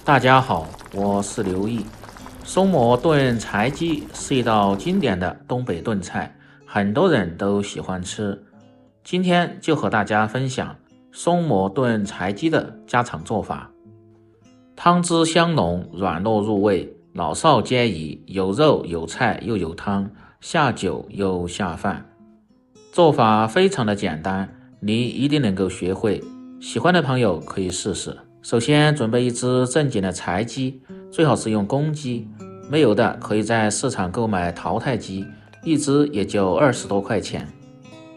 大家好，我是刘毅。松蘑炖柴鸡是一道经典的东北炖菜，很多人都喜欢吃。今天就和大家分享松蘑炖柴鸡的家常做法。汤汁香浓，软糯入味，老少皆宜，有肉有菜又有汤，下酒又下饭。做法非常的简单，你一定能够学会。喜欢的朋友可以试试。首先准备一只正经的柴鸡，最好是用公鸡，没有的可以在市场购买淘汰鸡，一只也就20多块钱。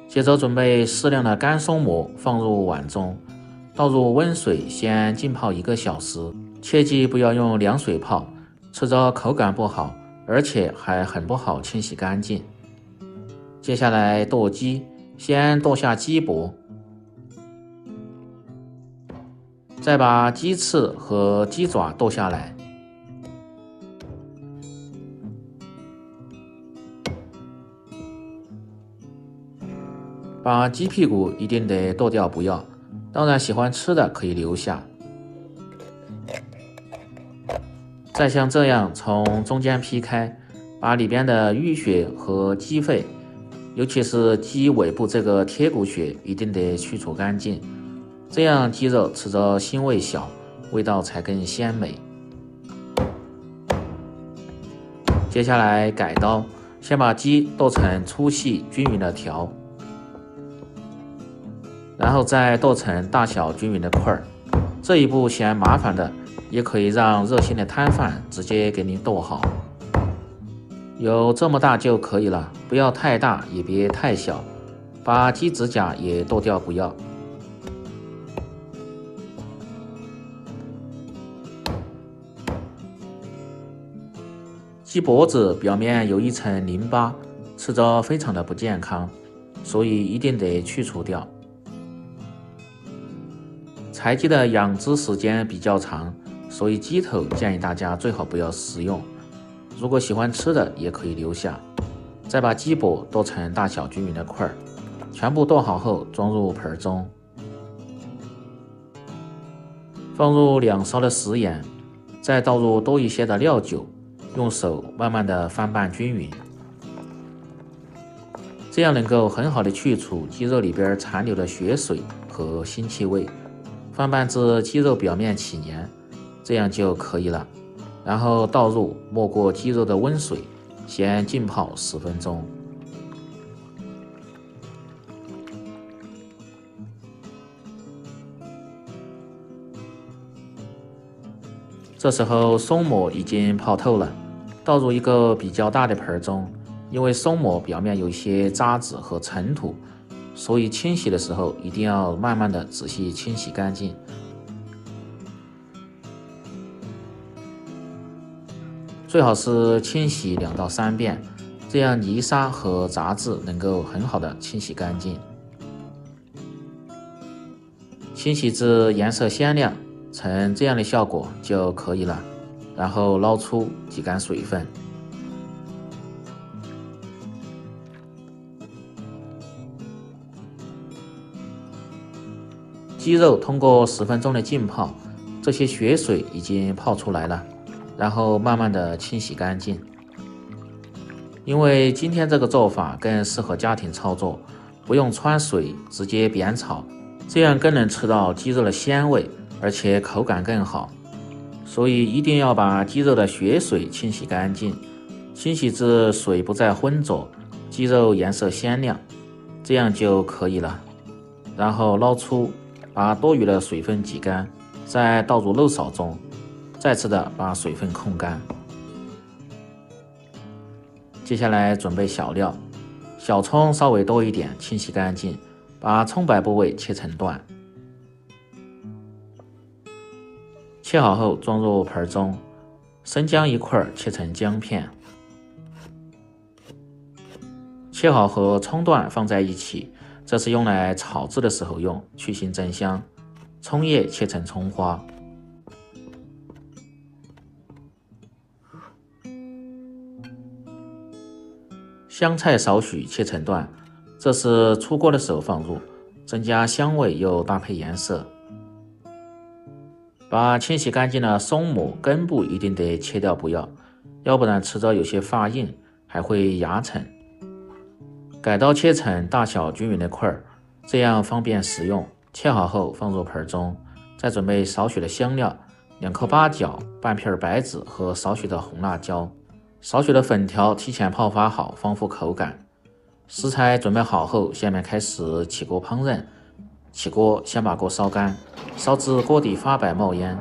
接着准备适量的干松蘑放入碗中，倒入温水先浸泡1个小时，切记不要用凉水泡，吃着口感不好，而且还很不好清洗干净。接下来剁鸡，先剁下鸡脖，再把鸡翅和鸡爪剁下来，把鸡屁股一定得剁掉不要，当然喜欢吃的可以留下。再像这样从中间劈开，把里边的淤血和鸡肺，尤其是鸡尾部这个贴骨血一定得去除干净，这样鸡肉吃着腥味小，味道才更鲜美。接下来改刀，先把鸡剁成粗细均匀的条，然后再剁成大小均匀的块儿。这一步嫌麻烦的，也可以让热心的摊贩直接给您剁好。有这么大就可以了，不要太大也别太小，把鸡指甲也剁掉不要。鸡脖子表面有一层淋巴，吃着非常的不健康，所以一定得去除掉。柴鸡的养殖时间比较长，所以鸡头建议大家最好不要食用。如果喜欢吃的也可以留下。再把鸡脖剁成大小均匀的块儿，全部剁好后装入盆中，放入2勺的食盐，再倒入多一些的料酒，用手慢慢的翻拌均匀，这样能够很好的去除鸡肉里边残留的血水和腥气味，翻拌至鸡肉表面起黏，这样就可以了。然后倒入没过鸡肉的温水，先浸泡10分钟。这时候松蘑已经泡透了，倒入一个比较大的盆中，因为松蘑表面有一些渣子和尘土，所以清洗的时候一定要慢慢的仔细清洗干净。最好是清洗2到3遍，这样泥沙和杂质能够很好的清洗干净。清洗至颜色鲜亮，呈这样的效果就可以了，然后捞出挤干水分。鸡肉通过10分钟的浸泡，这些血水已经泡出来了，然后慢慢的清洗干净。因为今天这个做法更适合家庭操作，不用穿水，直接煸炒，这样更能吃到鸡肉的鲜味，而且口感更好。所以一定要把鸡肉的血水清洗干净，清洗至水不再浑浊，鸡肉颜色鲜亮，这样就可以了。然后捞出，把多余的水分挤干，再倒入肉苕中，再次的把水分控干。接下来准备小料，小葱稍微多一点，清洗干净，把葱白部位切成段，切好后装入盆中。生姜1块切成姜片，切好和葱段放在一起，这是用来炒制的时候用，去腥增香。葱叶切成葱花，香菜少许切成段，这是出锅的时候放入，增加香味又搭配颜色。把清洗干净的松蘑根部一定得切掉不要，要不然吃着有些发硬，还会牙沉。改刀切成大小均匀的块，这样方便食用。切好后放入盆中，再准备少许的香料，2颗八角，半片白芷和少许的红辣椒，少许的粉条提前泡发好，丰富口感。食材准备好后，下面开始起锅烹饪。起锅，先把锅烧干，烧至锅底发白冒烟，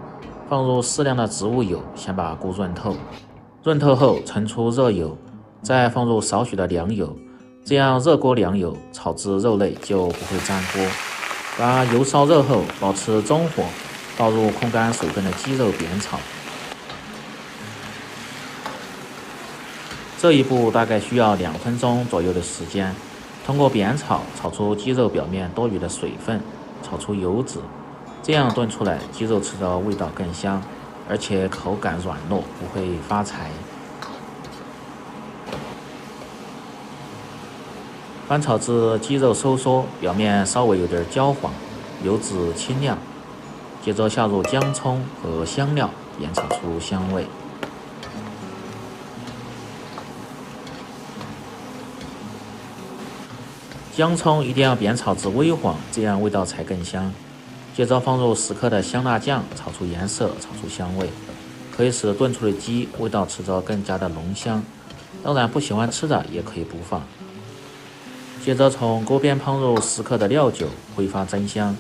放入适量的植物油，先把锅润透。润透后盛出热油，再放入少许的凉油，这样热锅凉油炒制肉类就不会粘锅。把油烧热后，保持中火，倒入控干水分的鸡肉煸炒。这一步大概需要2分钟左右的时间。通过煸炒，炒出鸡肉表面多余的水分，炒出油脂，这样炖出来鸡肉吃的味道更香，而且口感软糯，不会发柴。翻炒至鸡肉收缩，表面稍微有点焦黄，油脂清亮，接着下入姜葱和香料，煸炒出香味。姜葱一定要煸炒至微黄，这样味道才更香。接着放入10克的香辣酱，炒出颜色，炒出香味，可以使炖出的鸡味道吃着更加的浓香。当然不喜欢吃的也可以不放。接着从锅边烹入10克的料酒，挥发增香，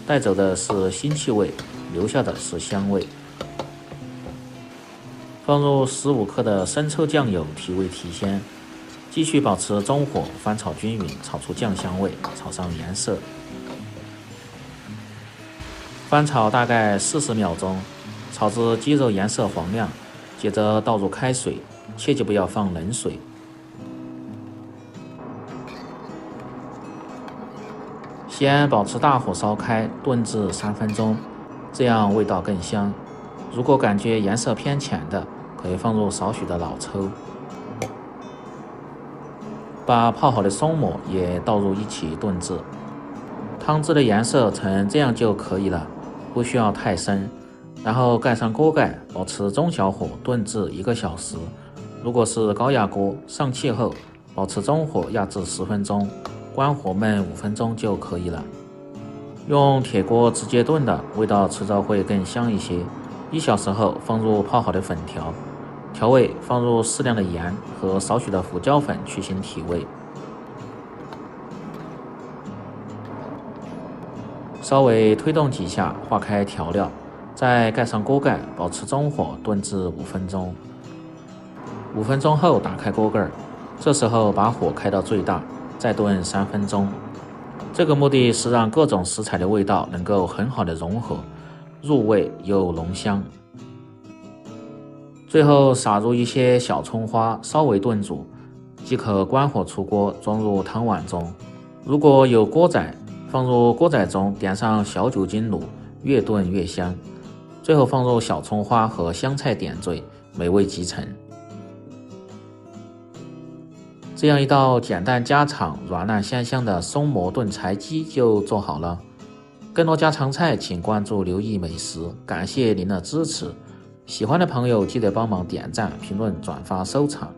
带走的是腥气味，留下的是香味。放入15克的生抽酱油，提味提鲜。继续保持中火，翻炒均匀，炒出酱香味，炒上颜色。翻炒大概40秒钟，炒至鸡肉颜色黄亮，接着倒入开水，切记不要放冷水。先保持大火烧开，炖至3分钟，这样味道更香。如果感觉颜色偏浅的，可以放入少许的老抽。把泡好的松蘑也倒入一起炖制，汤汁的颜色呈这样就可以了，不需要太深。然后盖上锅盖，保持中小火炖至1个小时。如果是高压锅，上气后保持中火压制10分钟，关火焖5分钟就可以了。用铁锅直接炖的，味道吃着会更香一些。1小时后放入泡好的粉条。调味放入适量的盐和少许的胡椒粉去腥提味，稍微推动几下，化开调料，再盖上锅盖，保持中火炖至5分钟。5分钟后打开锅盖，这时候把火开到最大，再炖3分钟。这个目的是让各种食材的味道能够很好的融合，入味又浓香。最后撒入一些小葱花，稍微炖煮，即可关火出锅，装入汤碗中。如果有锅仔，放入锅仔中，点上小酒精炉，越炖越香。最后放入小葱花和香菜点缀，美味即成。这样一道简单家常、软烂香香的松蘑炖柴鸡就做好了。更多家常菜，请关注刘毅美食，感谢您的支持。喜欢的朋友记得帮忙点赞、评论、转发、收藏。